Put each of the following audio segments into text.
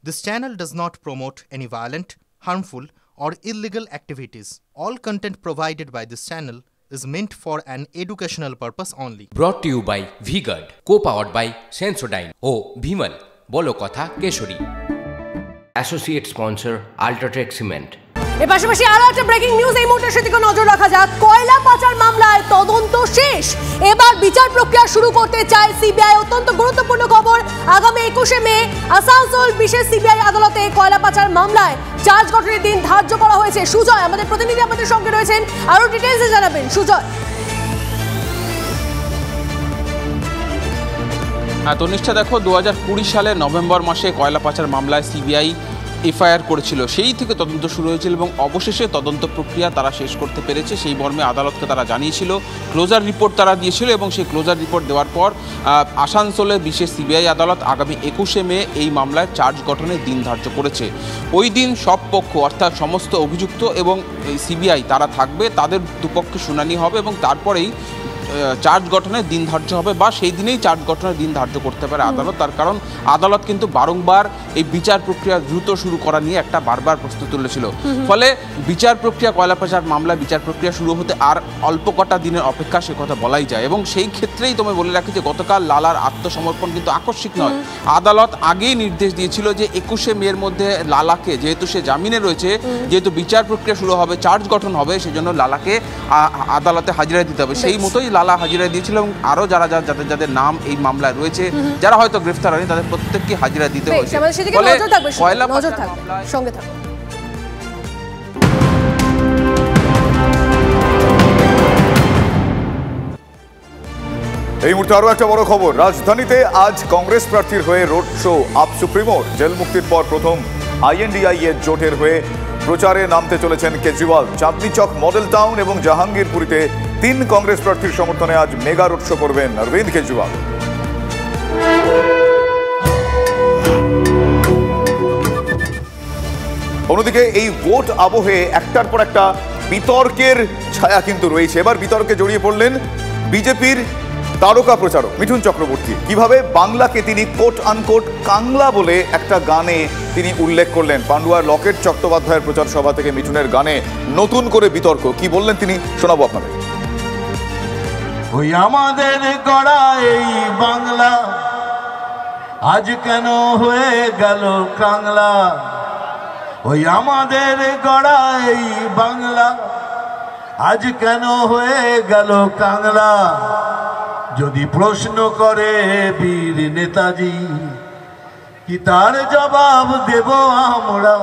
This channel does not promote any violent, harmful, or illegal activities. All content provided by this channel is meant for an educational purpose only. Brought to you by V-Guard, co-powered by Sensodyne O Bhimal, বলো কথা Keshari. Associate sponsor Ultratech Cement। এর পাশাপাশি আরো একটা breaking news এই মুহূর্তে সেদিকে নজর রাখা যাক। কয়লা পাচার মামলায় তদন্ত শেষ, এবার বিচার প্রক্রিয়া শুরু করতে চায় সিবিআই। অত্যন্ত গুরুত্বপূর্ণ খবর, আগামী 21শে মে আসানসোল বিশেষ সিবিআই আদালতে কয়লা পাচার মামলায় চার্জ গঠনের দিন ধার্য করা হয়েছে। সুজয় আমাদের প্রতিনিধি আমাদের সঙ্গে রয়েছেন, আরো ডিটেইলসে জানাবেন সুজয়। তনিষ্ঠা, দেখো 2020 সালের নভেম্বর মাসে কয়লা পাচার মামলায় সিবিআই এফআইআর করেছিল, সেই থেকে তদন্ত শুরু হয়েছিল এবং অবশেষে তদন্ত প্রক্রিয়া তারা শেষ করতে পেরেছে। সেই মর্মে আদালতকে তারা জানিয়েছিল, ক্লোজার রিপোর্ট তারা দিয়েছিল এবং সেই ক্লোজার রিপোর্ট দেওয়ার পর আসানসোলের বিশেষ সিবিআই আদালত আগামী 21শে মে এই মামলায় চার্জ গঠনের দিন ধার্য করেছে। ওই দিন সব পক্ষ অর্থাৎ সমস্ত অভিযুক্ত এবং সিবিআই তারা থাকবে, তাদের দুপক্ষে শুনানি হবে এবং তারপরেই চার্জ গঠনের দিন ধার্য হবে বা সেই দিনেই চার্জ গঠনের দিন ধার্য করতে পারে আদালত। তার কারণ আদালত কিন্তু বারংবার এই বিচার প্রক্রিয়া দ্রুত শুরু করা নিয়ে একটা বারবার প্রশ্ন তুলেছিল। ফলে বিচার প্রক্রিয়া কয়লা পাচার মামলায় বিচার প্রক্রিয়া শুরু হতে আর অল্প কটা দিনের অপেক্ষা, সে কথা বলাই যায়। এবং সেই ক্ষেত্রেই তুমি বলে রাখি যে গতকাল লালার আত্মসমর্পণ কিন্তু আকস্মিক নয়। আদালত আগেই নির্দেশ দিয়েছিল যে 21শে মের মধ্যে লালাকে, যেহেতু সে জামিনে রয়েছে, যেহেতু বিচার প্রক্রিয়া শুরু হবে, চার্জ গঠন হবে, সেজন্য লালাকে আদালতে হাজিরা দিতে হবে। সেই মতোই লালা হাজিরা দিয়েছিল এবং আরো যাদের নাম এই মামলায় রয়েছে, যারা হয়তো গ্রেফতার হয়নি, তাদের প্রত্যেককে হাজিরা দিতে হয়েছে। কয়লা পাচার মামলায় সঙ্গে থাকবে। এই মুহূর্তে আরো একটা বড় খবর, রাজধানীতে আজ কংগ্রেস প্রার্থীর হয়ে রোড শো আপ সুপ্রিমোর। জেল মুক্তির পর প্রথম INDI এর জোটের হয়ে প্রচারে নামতে চলেছেন কেজরিওয়াল। চাঁদনি চক, মডেল টাউন এবং জাহাঙ্গীরপুরীতে 3 কংগ্রেস প্রার্থীর সমর্থনে আজ মেগা রোড শো করবেন অরবিন্দ কেজরিওয়াল। অন্যদিকে এই ভোট আবহে একটার পর একটা বিতর্কের ছায়া কিন্তু রয়েছে। এবার বিতর্কে জড়িয়ে পড়লেন বিজেপির তারকা প্রচারক মিঠুন চক্রবর্তী। কিভাবে বাংলাকে তিনি কোট আনকোট কাংলা বলে একটা গানে তিনি উল্লেখ করলেন। পান্ডুয়ার লকেট চট্টোপাধ্যায়ের প্রচার সভা থেকে মিঠুনের গানে নতুন করে বিতর্ক, কি বললেন তিনি শোনাবো আপনাদের। ওই আমাদের গড়া এই বাংলা আজ কেন হয়ে গেল কাংলা, ওই আমাদের গড়া এই বাংলা আজ কেন হয়ে গেল কাংলা। যদি প্রশ্ন করে বীর নেতাজি, কি তার জবাব দেব আমরা।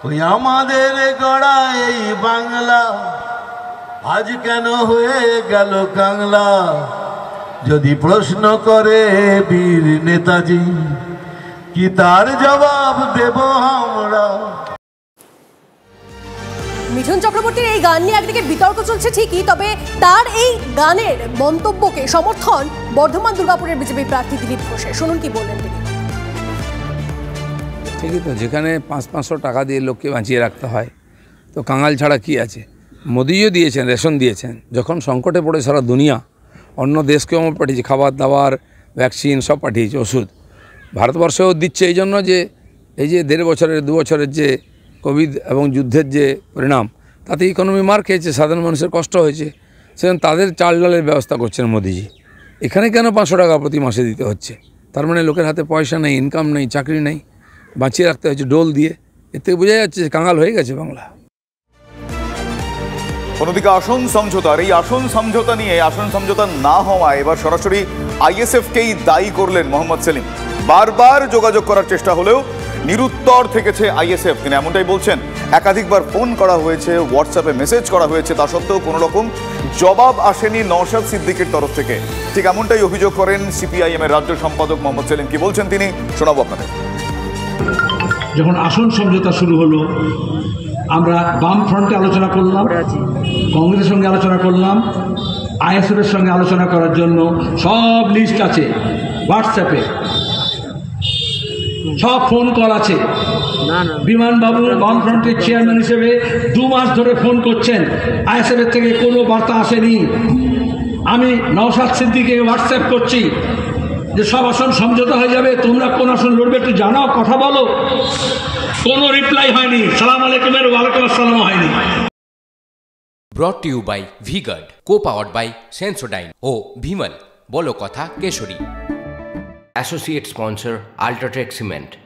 ওই আমাদের গড়া এই বাংলা আজ কেন হয়ে গেল কাংলা। যদি প্রশ্ন করে বীর নেতাজি, কি তার জবাব দেব আমরা। মিঠুন চক্রবর্তীর এই গান নিয়ে একদিকে বিতর্ক চলছে ঠিকই, তবে তার এই গানের মন্তব্যকে সমর্থন বর্ধমান দুর্গাপুরের বিজেপি প্রার্থী দিলীপ ঘোষের। শুনুন কি বললেন তিনি। ঠিকই তো, যেখানে 500 টাকা দিয়ে লোককে বাঁচিয়ে রাখতে হয়, তো কাঙাল ছাড়া কি আছে। মোদিও দিয়েছেন, রেশন দিয়েছেন। যখন সংকটে পড়ে সারা দুনিয়া, অন্য দেশকেও আমরা পাঠিয়েছি, খাবার দাবার, ভ্যাকসিন সব পাঠিয়েছে, ওষুধ। ভারতবর্ষেও দিচ্ছে এই জন্য যে এই যে 1.5 বছরের 2 বছরের যে কোভিড এবং যুদ্ধের যে পরিণাম, তাতে ইকোনমি মার খেয়েছে, সাধারণ মানুষের কষ্ট হয়েছে, সেজন্য তাদের চাল ডালের ব্যবস্থা করছেন মোদিজি। এখানে কেন 500 টাকা প্রতি মাসে দিতে হচ্ছে? তার মানে লোকের হাতে পয়সা নেই, ইনকাম নেই, চাকরি নেই, বাঁচিয়ে রাখতে হচ্ছে ডোল দিয়ে। এতে বোঝা যাচ্ছে যে কাঙাল হয়ে গেছে বাংলা। অন্যদিকে আসন সমঝোতার এই আসন সমঝোতা নিয়ে আসন সমঝোতা না হওয়ায় এবার সরাসরি ISF-কেই দায়ী করলেন মোহাম্মদ সেলিম। বারবার যোগাযোগ করার চেষ্টা হলেও নিরুত্তর থেকেছে ISF। তিনি এমনটাই বলছেন, একাধিকবার ফোন করা হয়েছে, হোয়াটসঅ্যাপে মেসেজ করা হয়েছে, তা সত্ত্বেও কোনো রকম জবাব আসেনি নওশাদ সিদ্দিকীর তরফ থেকে। ঠিক এমনটাই অভিযোগ করেন CPIM-এর রাজ্য সম্পাদক মোহাম্মদ সেলিম। কি বলছেন তিনি শোনাবো আপনাদের। যখন আসন সমঝোতা শুরু হলো, আমরা বাম ফ্রন্টে আলোচনা করলাম, কংগ্রেসের সঙ্গে আলোচনা করলাম, ISF-এর সঙ্গে আলোচনা করার জন্য সব লিস্ট আছে হোয়াটসঅ্যাপে, সব ফোন কল আছে। বিমানবাবু বাম ফ্রন্টের চেয়ারম্যান হিসেবে 2 মাস ধরে ফোন করছেন, ISF-এর থেকে কোনো বার্তা আসেনি। আমি নওশাদ সিদ্দিকীকে হোয়াটসঅ্যাপ করছি, যে সব আসন সমঝোতা হয়ে যাবে, তোমরা কোন আসন লড়বে একটু জানাও, কথা বলো। কোনো রিপ্লাই হয়নি, সালাম আলাইকুমের ওয়ালাইকুম আসসালাম হয়নি। Brought to you by V-Guard, co-powered by Sensodyne O Bhimal, বলো কথা Keshari. Associate sponsor Ultratech Cement.